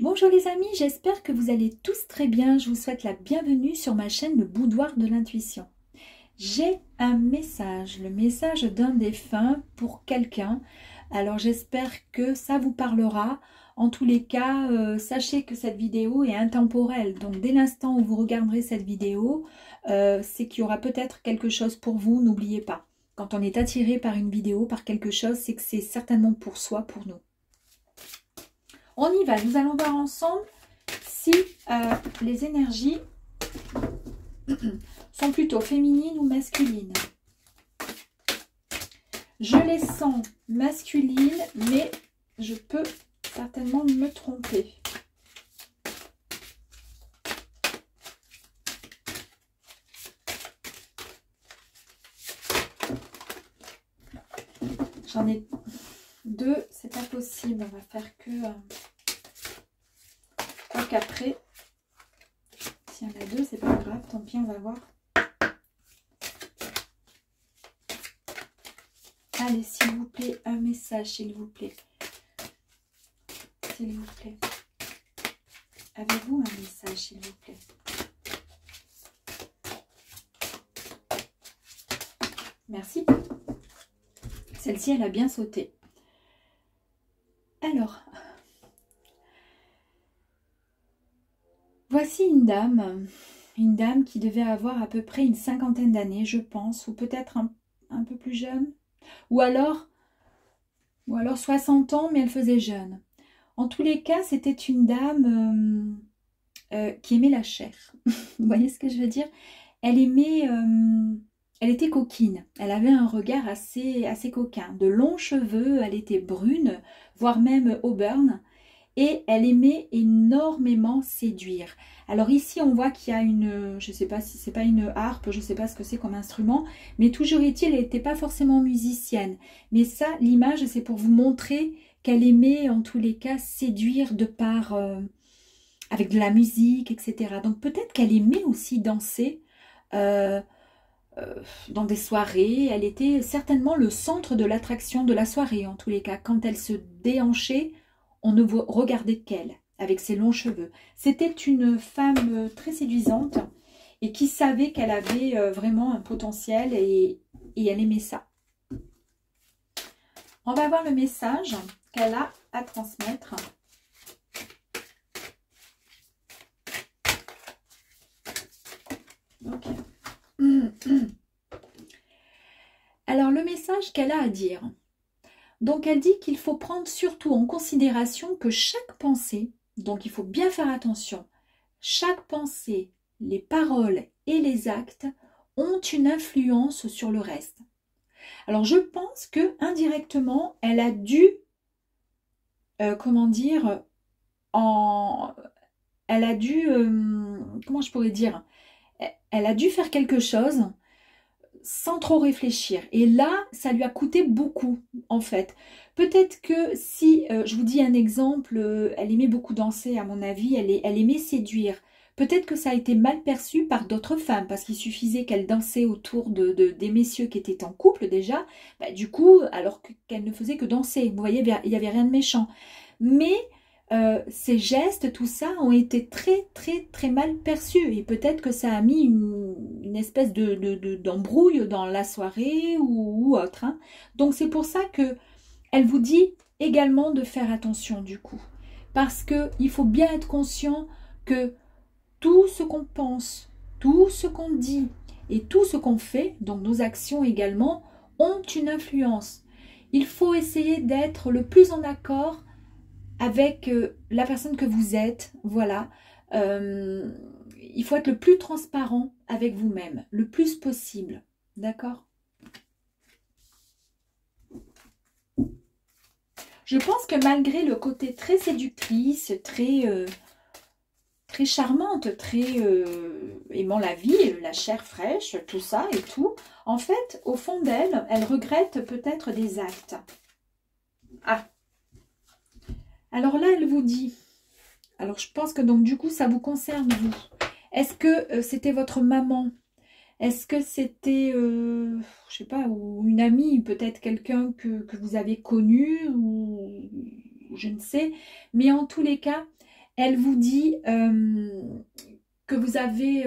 Bonjour les amis, j'espère que vous allez tous très bien. Je vous souhaite la bienvenue sur ma chaîne Le Boudoir de l'Intuition. J'ai un message, le message d'un défunt pour quelqu'un. Alors j'espère que ça vous parlera. En tous les cas, sachez que cette vidéo est intemporelle. Donc dès l'instant où vous regarderez cette vidéo, c'est qu'il y aura peut-être quelque chose pour vous. N'oubliez pas, quand on est attiré par une vidéo, par quelque chose, c'est que c'est certainement pour soi, pour nous. On y va, nous allons voir ensemble si les énergies sont plutôt féminines ou masculines. Je les sens masculines, mais je peux certainement me tromper. J'en ai deux, c'est pas possible, on va faire que... Après, s'il y en a deux, c'est pas grave, tant pis, on va voir. Allez, s'il vous plaît, un message, s'il vous plaît. S'il vous plaît. Avez-vous un message, s'il vous plaît? Merci. Celle-ci, elle a bien sauté. Alors... Voici une dame qui devait avoir à peu près une cinquantaine d'années, je pense, ou peut-être un peu plus jeune, ou alors 60 ans, mais elle faisait jeune. En tous les cas, c'était une dame qui aimait la chair. Vous voyez ce que je veux dire? Elle aimait, elle était coquine, elle avait un regard assez coquin, de longs cheveux, elle était brune, voire même auburn. Et elle aimait énormément séduire. Alors ici, on voit qu'il y a une, je ne sais pas si c'est pas une harpe, je ne sais pas ce que c'est comme instrument, mais toujours est-il, elle n'était pas forcément musicienne. Mais ça, l'image, c'est pour vous montrer qu'elle aimait en tous les cas séduire de par, avec de la musique, etc. Donc peut-être qu'elle aimait aussi danser dans des soirées. Elle était certainement le centre de l'attraction de la soirée, en tous les cas. Quand elle se déhanchait, on ne regardait qu'elle, avec ses longs cheveux. C'était une femme très séduisante et qui savait qu'elle avait vraiment un potentiel et elle aimait ça. On va voir le message qu'elle a à transmettre. Ok. Alors, le message qu'elle a à dire. Donc, elle dit qu'il faut prendre surtout en considération que chaque pensée, donc il faut bien faire attention, chaque pensée, les paroles et les actes ont une influence sur le reste. Alors, je pense que indirectement, elle a dû, comment dire, elle a dû, comment je pourrais dire, elle a dû faire quelque chose sans trop réfléchir. Et là, ça lui a coûté beaucoup, en fait. Peut-être que si, je vous dis un exemple, elle aimait beaucoup danser, à mon avis, elle aimait séduire. Peut-être que ça a été mal perçu par d'autres femmes, parce qu'il suffisait qu'elle dansait autour des messieurs qui étaient en couple déjà, bah, du coup, alors qu'elle ne faisait que danser. Vous voyez, il n'y avait rien de méchant. Mais... ces gestes, tout ça, ont été très mal perçus. Et peut-être que ça a mis une espèce d'embrouille dans la soirée ou autre. Hein. Donc c'est pour ça que elle vous dit également de faire attention du coup. Parce qu'il faut bien être conscient que tout ce qu'on pense, tout ce qu'on dit et tout ce qu'on fait, donc nos actions également, ont une influence. Il faut essayer d'être le plus en accord avec la personne que vous êtes, voilà. Il faut être le plus transparent avec vous-même, le plus possible, d'accord? Je pense que malgré le côté très séductrice, très charmante, très aimant la vie, la chair fraîche, tout ça et tout, en fait, au fond d'elle, elle regrette peut-être des actes. Ah! Alors là, elle vous dit, alors je pense que donc du coup, ça vous concerne vous. Est-ce que c'était votre maman? Est-ce que c'était, je sais pas, ou une amie, peut-être quelqu'un que vous avez connu, ou je ne sais. Mais en tous les cas, Elle vous dit que vous avez...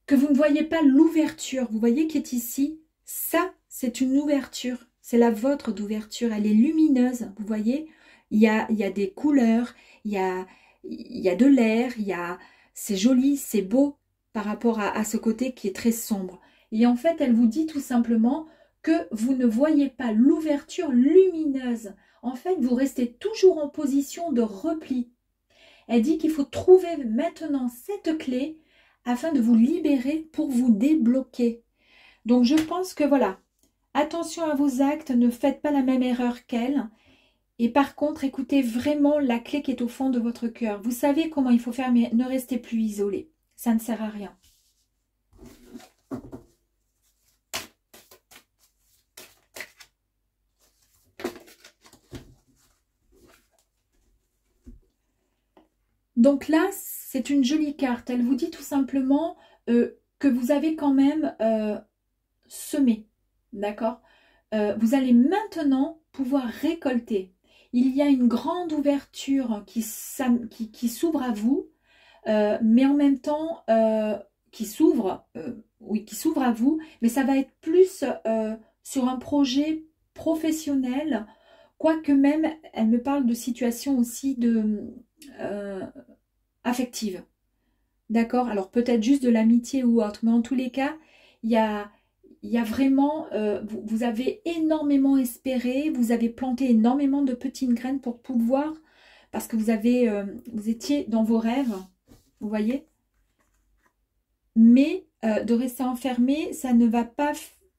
que vous ne voyez pas l'ouverture. Vous voyez qui est ici? Ça, c'est une ouverture. C'est la vôtre d'ouverture. Elle est lumineuse. Vous voyez? Il y a des couleurs, il y a de l'air, c'est joli, c'est beau par rapport à ce côté qui est très sombre. Et en fait, elle vous dit tout simplement que vous ne voyez pas l'ouverture lumineuse. En fait, vous restez toujours en position de repli. Elle dit qu'il faut trouver maintenant cette clé afin de vous libérer pour vous débloquer. Donc, je pense que voilà, attention à vos actes, ne faites pas la même erreur qu'elle. Et par contre, écoutez vraiment la clé qui est au fond de votre cœur. Vous savez comment il faut faire, mais ne restez plus isolé. Ça ne sert à rien. Donc là, c'est une jolie carte. Elle vous dit tout simplement que vous avez quand même semé. D'accord? Vous allez maintenant pouvoir récolter. Il y a une grande ouverture qui s'ouvre à vous, mais en même temps, qui s'ouvre à vous, mais ça va être plus sur un projet professionnel, quoique même, elle me parle de situation aussi affective. D'accord? Alors peut-être juste de l'amitié ou autre, mais en tous les cas, il y a vraiment, vous avez énormément espéré, vous avez planté énormément de petites graines pour pouvoir, parce que vous étiez dans vos rêves, vous voyez? Mais de rester enfermé, ça ne va pas,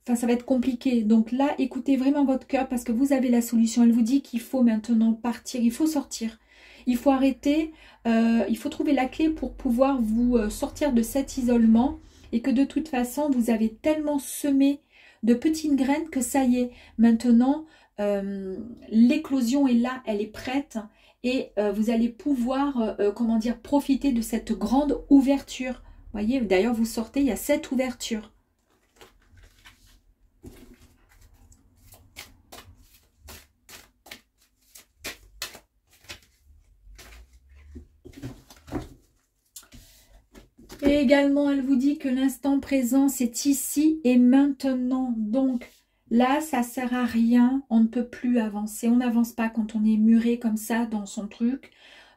enfin ça va être compliqué. Donc là, écoutez vraiment votre cœur parce que vous avez la solution. Elle vous dit qu'il faut maintenant partir, il faut sortir. Il faut arrêter, il faut trouver la clé pour pouvoir vous sortir de cet isolement. Et que de toute façon, vous avez tellement semé de petites graines que ça y est, maintenant, l'éclosion est là, elle est prête. Et vous allez pouvoir, comment dire, profiter de cette grande ouverture. Vous voyez, d'ailleurs, vous sortez, il y a cette ouverture. Et également, elle vous dit que l'instant présent, c'est ici et maintenant. Donc, là, ça ne sert à rien. On ne peut plus avancer. On n'avance pas quand on est muré comme ça dans son truc.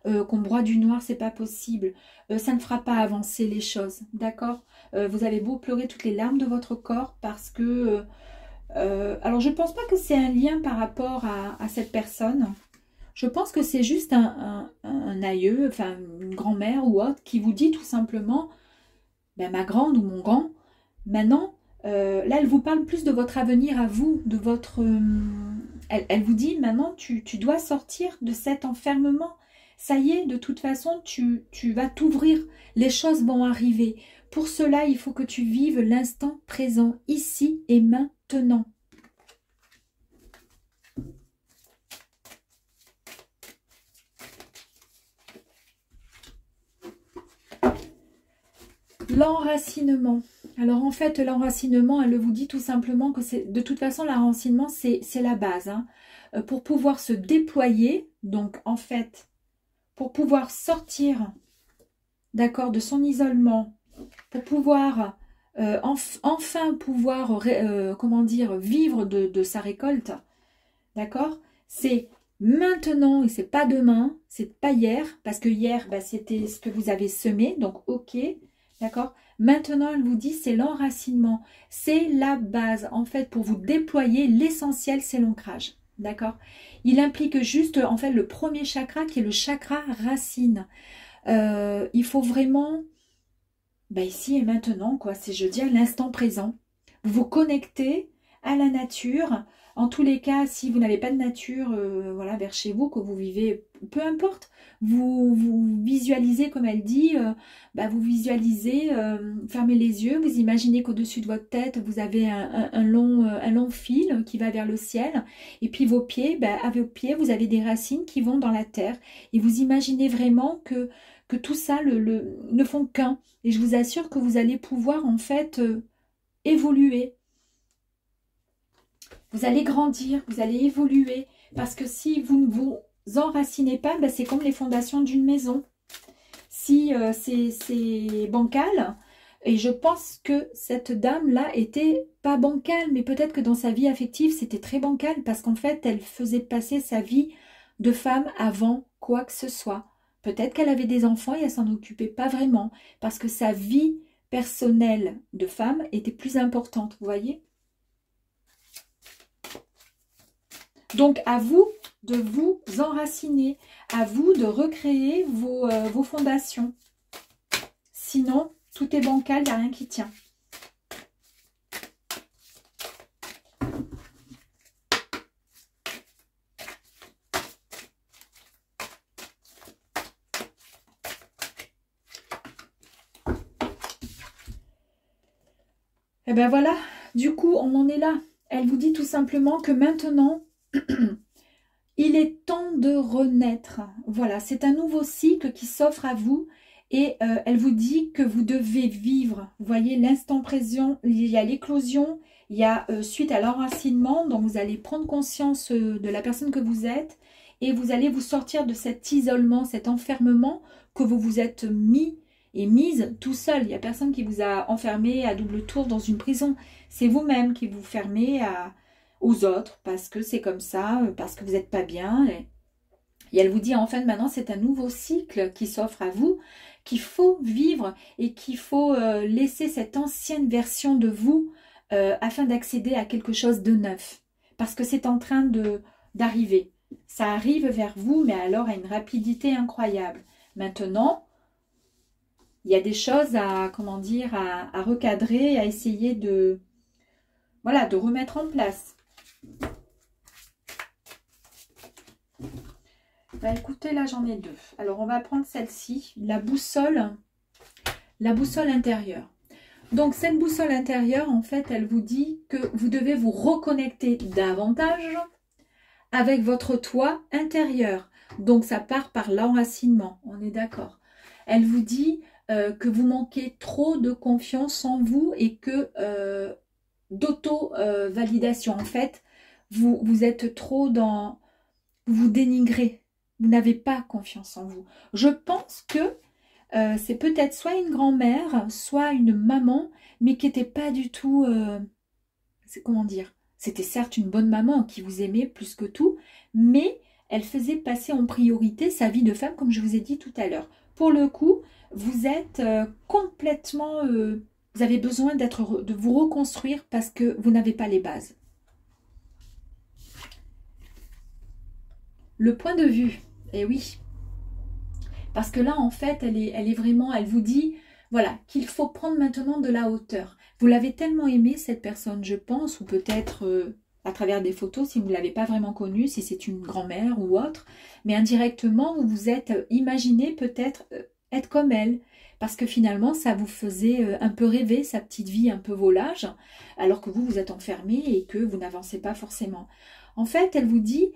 Qu'on broie du noir, c'est pas possible. Ça ne fera pas avancer les choses. D'accord? Vous avez beau pleurer toutes les larmes de votre corps parce que... alors, je ne pense pas que c'est un lien par rapport à cette personne. Je pense que c'est juste un aïeux, enfin une grand-mère ou autre, qui vous dit tout simplement, ben, ma grande ou mon grand, maintenant, là elle vous parle plus de votre avenir à vous, de votre... elle vous dit, maintenant tu dois sortir de cet enfermement. Ça y est, de toute façon, tu vas t'ouvrir, les choses vont arriver. Pour cela, il faut que tu vives l'instant présent, ici et maintenant. L'enracinement. Alors en fait, l'enracinement, elle vous dit tout simplement que c'est de toute façon, l'enracinement, c'est la base. Hein. Pour pouvoir se déployer, donc en fait, pour pouvoir sortir, d'accord, de son isolement, pour pouvoir enfin pouvoir, comment dire, vivre de sa récolte, d'accord, c'est maintenant et c'est pas demain, c'est pas hier, parce que hier, bah, c'était ce que vous avez semé, donc ok. D'accord? Maintenant, elle vous dit, c'est l'enracinement. C'est la base. En fait, pour vous déployer, l'essentiel, c'est l'ancrage. D'accord? Il implique juste, en fait, le premier chakra qui est le chakra racine. Il faut vraiment, ben, ici et maintenant, quoi. C'est, je dis, à l'instant présent. Vous vous connectez à la nature. En tous les cas, si vous n'avez pas de nature, voilà, vers chez vous, que vous vivez, peu importe, vous visualisez, comme elle dit, bah, vous visualisez, fermez les yeux, vous imaginez qu'au-dessus de votre tête, vous avez un long fil qui va vers le ciel, et puis vos pieds, bah, à vos pieds, vous avez des racines qui vont dans la terre, et vous imaginez vraiment que tout ça ne font qu'un, et je vous assure que vous allez pouvoir, en fait, évoluer. Vous allez grandir, vous allez évoluer, parce que si vous ne vous enracinez pas, ben, c'est comme les fondations d'une maison. Si c'est bancal, et je pense que cette dame-là était pas bancale, mais peut-être que dans sa vie affective, c'était très bancal, parce qu'en fait, elle faisait passer sa vie de femme avant quoi que ce soit. Peut-être qu'elle avait des enfants et elle s'en occupait pas vraiment, parce que sa vie personnelle de femme était plus importante, vous voyez? Donc, à vous de vous enraciner, à vous de recréer vos fondations. Sinon, tout est bancal, il n'y a rien qui tient. Et bien voilà, du coup, on en est là. Elle vous dit tout simplement que maintenant, il est temps de renaître. Voilà, c'est un nouveau cycle qui s'offre à vous. Et elle vous dit que vous devez vivre. Vous voyez, l'instant présent, il y a l'éclosion, il y a suite à l'enracinement, donc vous allez prendre conscience de la personne que vous êtes et vous allez vous sortir de cet isolement, cet enfermement que vous vous êtes mis et mise tout seul. Il n'y a personne qui vous a enfermé à double tour dans une prison. C'est vous-même qui vous fermez aux autres parce que c'est comme ça, parce que vous n'êtes pas bien. Et elle vous dit en fait maintenant c'est un nouveau cycle qui s'offre à vous, qu'il faut vivre et qu'il faut laisser cette ancienne version de vous afin d'accéder à quelque chose de neuf. Parce que c'est en train d'arriver. Ça arrive vers vous, mais alors à une rapidité incroyable. Maintenant, il y a des choses à, comment dire, à recadrer, à essayer de, voilà, de remettre en place. Bah écoutez, là j'en ai deux. Alors on va prendre celle-ci, la boussole intérieure. Donc cette boussole intérieure, en fait, elle vous dit que vous devez vous reconnecter davantage avec votre toit intérieur. Donc ça part par l'enracinement, on est d'accord. Elle vous dit que vous manquez trop de confiance en vous et que d'auto-validation. En fait, vous êtes trop dans... Vous vous dénigrez. Vous n'avez pas confiance en vous. Je pense que c'est peut-être soit une grand-mère, soit une maman, mais qui n'était pas du tout... comment dire? C'était certes une bonne maman qui vous aimait plus que tout, mais elle faisait passer en priorité sa vie de femme, comme je vous ai dit tout à l'heure. Pour le coup, vous êtes complètement... vous avez besoin de vous reconstruire parce que vous n'avez pas les bases. Le point de vue, eh oui. Parce que là, en fait, elle est vraiment... Elle vous dit, voilà, qu'il faut prendre maintenant de la hauteur. Vous l'avez tellement aimée, cette personne, je pense, ou peut-être... à travers des photos, si vous ne l'avez pas vraiment connue, si c'est une grand-mère ou autre, mais indirectement, vous vous êtes imaginé peut-être être comme elle, parce que finalement, ça vous faisait un peu rêver, sa petite vie un peu volage, alors que vous êtes enfermé et que vous n'avancez pas forcément. En fait, elle vous dit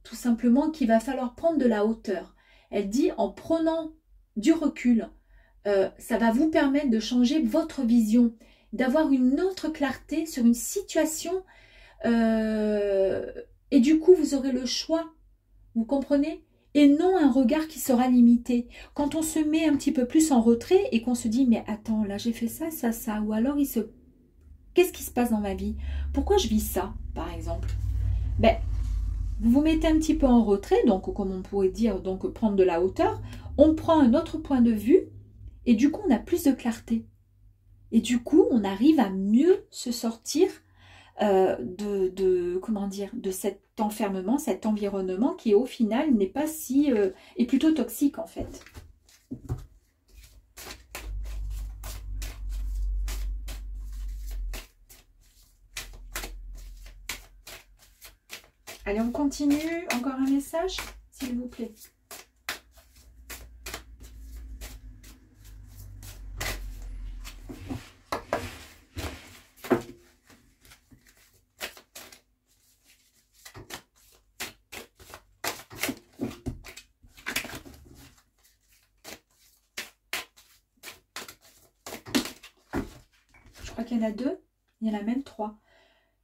tout simplement qu'il va falloir prendre de la hauteur. Elle dit, en prenant du recul, ça va vous permettre de changer votre vision, d'avoir une autre clarté sur une situation. Et du coup, vous aurez le choix, vous comprenez? Et non un regard qui sera limité. Quand on se met un petit peu plus en retrait et qu'on se dit, mais attends, là j'ai fait ça, ça, ça, ou alors qu'est-ce qui se passe dans ma vie? Pourquoi je vis ça, par exemple? Ben, vous vous mettez un petit peu en retrait, donc comme on pourrait dire, donc prendre de la hauteur, on prend un autre point de vue, et du coup on a plus de clarté. Et du coup, on arrive à mieux se sortir comment dire, de cet enfermement, cet environnement qui au final n'est pas si... est plutôt toxique en fait. Allez, on continue. Encore un message, s'il vous plaît. Je crois qu'il y en a deux. Il y en a même trois.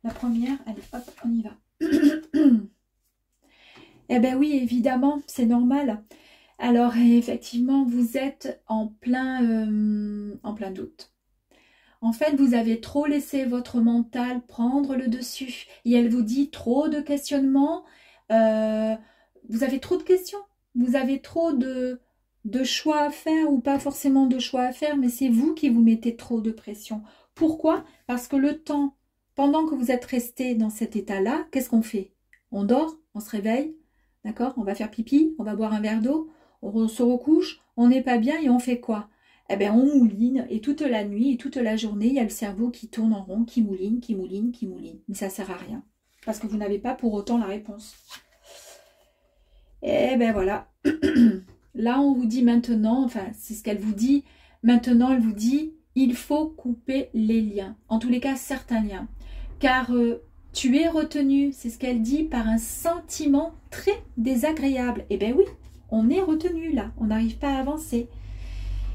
La première, allez, hop, on y va. Eh ben oui, évidemment, c'est normal. Alors, effectivement, vous êtes en plein doute. En fait, vous avez trop laissé votre mental prendre le dessus. Et elle vous dit trop de questionnements. euh, vous avez trop de questions. Vous avez trop de choix à faire ou pas forcément de choix à faire, mais c'est vous qui vous mettez trop de pression. Pourquoi? Parce que le temps, pendant que vous êtes resté dans cet état-là, qu'est-ce qu'on fait? On dort, on se réveille, d'accord? On va faire pipi, on va boire un verre d'eau, on se recouche, on n'est pas bien et on fait quoi? Eh bien, on mouline et toute la nuit et toute la journée, il y a le cerveau qui tourne en rond, qui mouline, qui mouline, qui mouline. Mais ça ne sert à rien parce que vous n'avez pas pour autant la réponse. Eh bien voilà. Là, on vous dit maintenant, enfin, c'est ce qu'elle vous dit. Maintenant, elle vous dit, il faut couper les liens. En tous les cas, certains liens. Car tu es retenu, c'est ce qu'elle dit, par un sentiment très désagréable. Eh bien oui, on est retenu là, on n'arrive pas à avancer.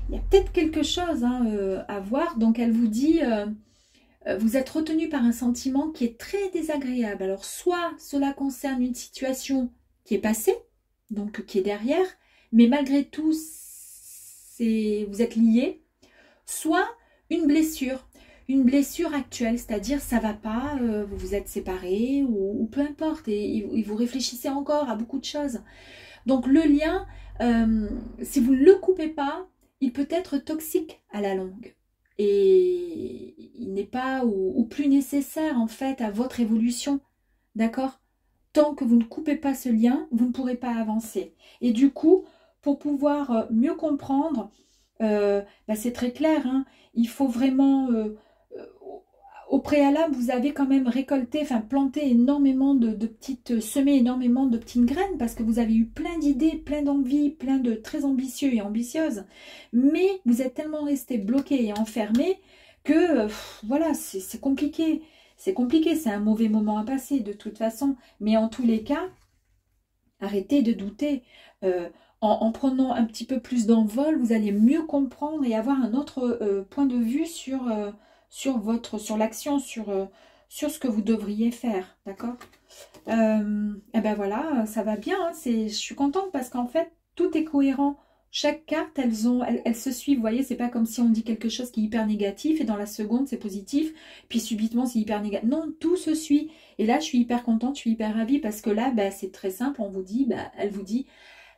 Il y a peut-être quelque chose à voir. Donc, elle vous dit, vous êtes retenu par un sentiment qui est très désagréable. Alors, soit cela concerne une situation qui est passée, donc qui est derrière, mais malgré tout, vous êt liés, soit une blessure actuelle, c'est-à-dire ça va pas, vous vous êtes séparés ou peu importe, et vous réfléchissez encore à beaucoup de choses. Donc le lien, si vous ne le coupez pas, il peut être toxique à la longue. Et il n'est pas ou plus nécessaire en fait à votre évolution. D'accord? Tant que vous ne coupez pas ce lien, vous ne pourrez pas avancer. Et du coup, pour pouvoir mieux comprendre, c'est très clair, hein, il faut vraiment... au préalable, vous avez quand même récolté, enfin planté énormément semé énormément de petites graines parce que vous avez eu plein d'idées, plein d'envies, plein de très ambitieux et ambitieuses. Mais vous êtes tellement resté bloqué et enfermé que voilà, c'est compliqué. C'est compliqué, c'est un mauvais moment à passer de toute façon. Mais en tous les cas, arrêtez de douter. En prenant un petit peu plus d'envol, vous allez mieux comprendre et avoir un autre point de vue sur l'action, sur ce que vous devriez faire, d'accord? Et ben voilà, ça va bien, hein, je suis contente parce qu'en fait, tout est cohérent. Chaque carte, elles se suivent, vous voyez, c'est pas comme si on dit quelque chose qui est hyper négatif et dans la seconde, c'est positif, puis subitement, c'est hyper négatif. Non, tout se suit. Et là, je suis hyper contente, je suis hyper ravie parce que là, c'est très simple, elle vous dit,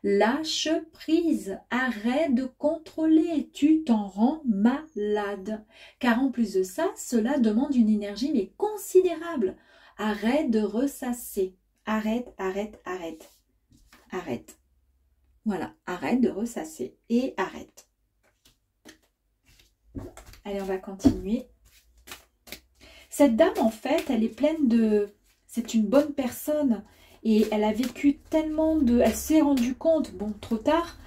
lâche prise, arrête de contrôler, tu t'en rends malade. Car en plus de ça, cela demande une énergie mais considérable. Arrête de ressasser. Arrête, arrête, arrête. Arrête. Voilà, arrête de ressasser et arrête. Allez, on va continuer. Cette dame, en fait, elle est pleine de... C'est une bonne personne. Et elle a vécu tellement de... Elle s'est rendue compte, bon, trop tard,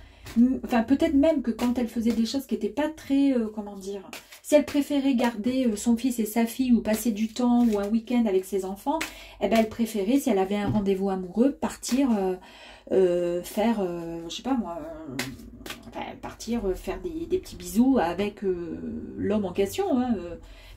enfin peut-être même que quand elle faisait des choses qui n'étaient pas très, comment dire, si elle préférait garder son fils et sa fille ou passer du temps ou un week-end avec ses enfants, eh ben elle préférait, si elle avait un rendez-vous amoureux, partir faire, je sais pas moi, partir faire des petits bisous avec l'homme en question, hein,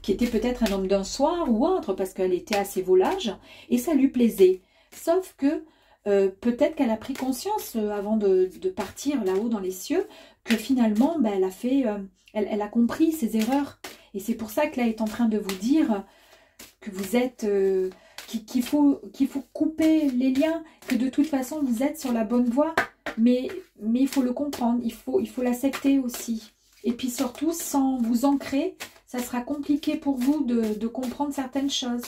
qui était peut-être un homme d'un soir ou autre, parce qu'elle était assez volage et ça lui plaisait. Sauf que peut-être qu'elle a pris conscience avant de partir là-haut dans les cieux que finalement elle a compris ses erreurs. Et c'est pour ça que là elle est en train de vous dire que vous êtes qu'il faut couper les liens, que de toute façon vous êtes sur la bonne voie, mais il faut le comprendre, il faut l'accepter aussi. Et puis surtout, sans vous ancrer, ça sera compliqué pour vous de comprendre certaines choses.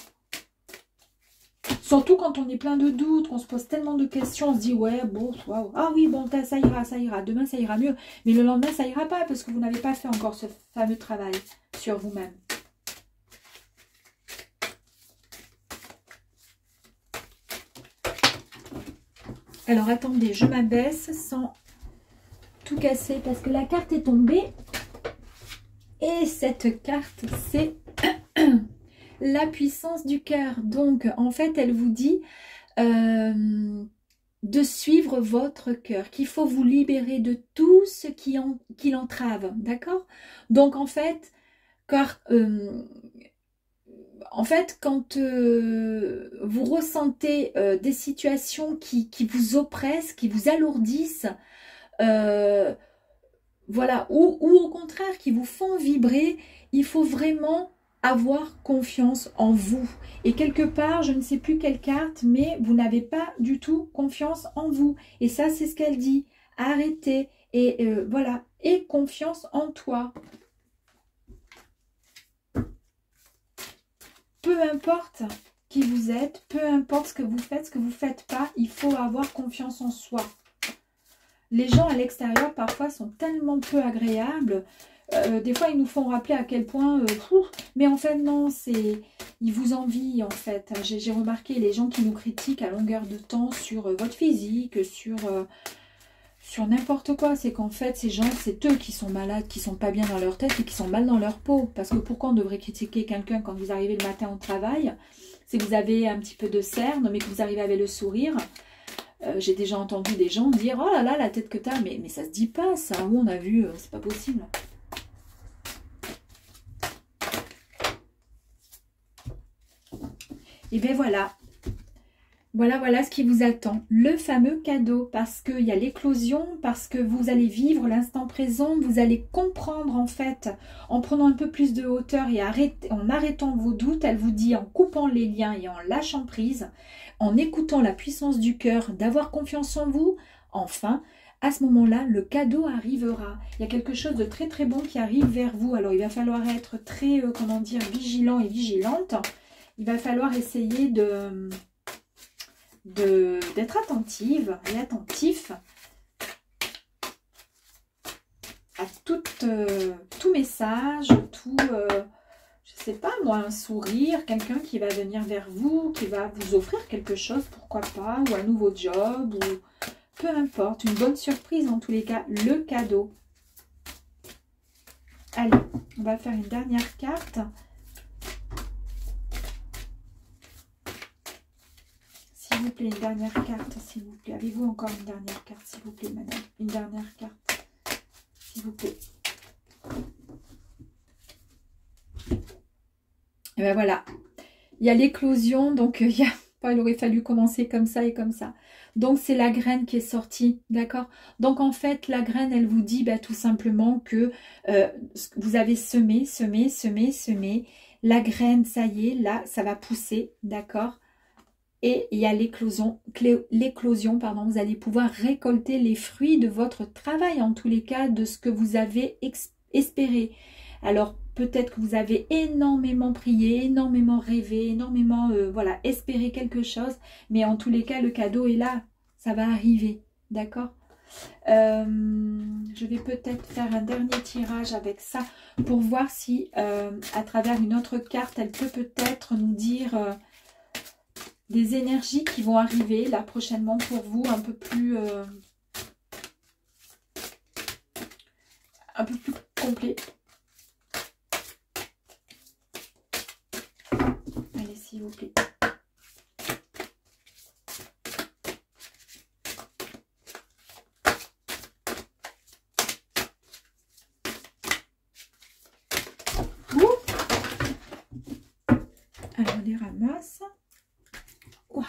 Surtout quand on est plein de doutes, qu'on se pose tellement de questions, on se dit ouais, bon, waouh, ah oui, bon, ça ira, demain ça ira mieux. Mais le lendemain, ça ira pas parce que vous n'avez pas fait encore ce fameux travail sur vous-même. Alors attendez, je m'abaisse sans tout casser parce que la carte est tombée. Et cette carte, c'est la puissance du cœur. Donc, en fait, elle vous dit de suivre votre cœur, qu'il faut vous libérer de tout ce qui l'entrave, d'accord? Donc, en fait, car en fait, quand vous ressentez des situations qui vous oppressent, qui vous alourdissent, euh, voilà, ou au contraire qui vous font vibrer, il faut vraiment avoir confiance en vous. Et quelque part, je ne sais plus quelle carte, mais vous n'avez pas du tout confiance en vous. Et ça, c'est ce qu'elle dit. Arrêtez. Et voilà, aie confiance en toi. Peu importe qui vous êtes, peu importe ce que vous faites pas, il faut avoir confiance en soi. Les gens à l'extérieur, parfois, sont tellement peu agréables. Des fois, ils nous font rappeler à quel point... mais en fait, non, c'est... Ils vous envient, en fait. J'ai remarqué les gens qui nous critiquent à longueur de temps sur votre physique, sur n'importe quoi. C'est qu'en fait, ces gens, c'est eux qui sont malades, qui sont pas bien dans leur tête et qui sont mal dans leur peau. Parce que pourquoi on devrait critiquer quelqu'un quand vous arrivez le matin au travail? Si vous avez un petit peu de cerne, mais que vous arrivez avec le sourire... j'ai déjà entendu des gens dire « Oh là là, la tête que t'as !» mais ça se dit pas, ça. Où on a vu, c'est pas possible. Et bien voilà. Voilà ce qui vous attend. Le fameux cadeau, parce qu'il y a l'éclosion, parce que vous allez vivre l'instant présent, vous allez comprendre en fait, en prenant un peu plus de hauteur et en arrêtant vos doutes, elle vous dit en coupant les liens et en lâchant prise, en écoutant la puissance du cœur, d'avoir confiance en vous, enfin, à ce moment-là, le cadeau arrivera. Il y a quelque chose de très très bon qui arrive vers vous. Alors il va falloir être très, comment dire, vigilant et vigilante. Il va falloir essayer d'être attentive et attentif à tout message, je sais pas moi, un sourire, quelqu'un qui va venir vers vous, qui va vous offrir quelque chose, pourquoi pas, ou un nouveau job, ou peu importe, une bonne surprise en tous les cas, le cadeau. Allez, on va faire une dernière carte. S'il vous plaît, une dernière carte, s'il vous plaît. Avez-vous encore une dernière carte, s'il vous plaît, madame? Une dernière carte, s'il vous plaît. Et bien voilà, il y a l'éclosion, donc il aurait fallu commencer comme ça et comme ça. Donc c'est la graine qui est sortie, d'accord? Donc en fait, la graine, elle vous dit tout simplement que vous avez semé. La graine, ça y est, là, ça va pousser, d'accord? Et il y a l'éclosion, pardon, vous allez pouvoir récolter les fruits de votre travail, en tous les cas, de ce que vous avez espéré. Alors, peut-être que vous avez énormément prié, énormément rêvé, énormément, voilà, espéré quelque chose. Mais en tous les cas, le cadeau est là, ça va arriver, d'accord? Je vais peut-être faire un dernier tirage avec ça pour voir si, à travers une autre carte, elle peut peut-être nous dire... des énergies qui vont arriver là prochainement pour vous, un peu plus complet. Allez, s'il vous plaît. Alors, on les ramasse. Wow.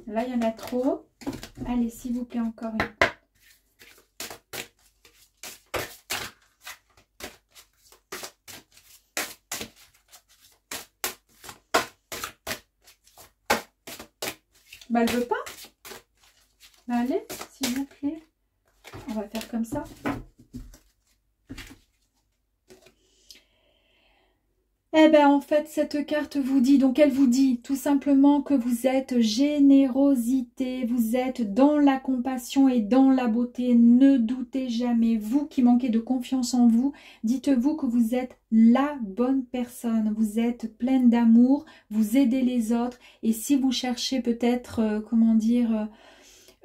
Là, il y en a trop. Allez, s'il vous plaît, encore une. Elle veut pas. Allez, s'il vous plaît. On va faire comme ça. Eh bien, en fait, cette carte vous dit, donc elle vous dit tout simplement que vous êtes générosité, vous êtes dans la compassion et dans la beauté. Ne doutez jamais, vous qui manquez de confiance en vous, dites-vous que vous êtes la bonne personne. Vous êtes pleine d'amour, vous aidez les autres. Et si vous cherchez peut-être, comment dire,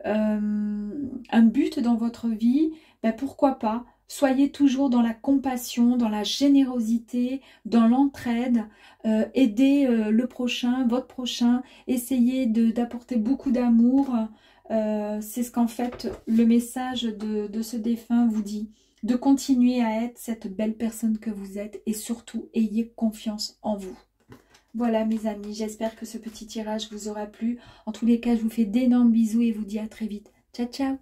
un but dans votre vie, pourquoi pas? Soyez toujours dans la compassion, dans la générosité, dans l'entraide. Aidez le prochain, votre prochain. Essayez d'apporter beaucoup d'amour. C'est ce qu'en fait le message de ce défunt vous dit. de continuer à être cette belle personne que vous êtes et surtout, ayez confiance en vous. Voilà mes amis, j'espère que ce petit tirage vous aura plu. En tous les cas, je vous fais d'énormes bisous et vous dis à très vite. Ciao, ciao!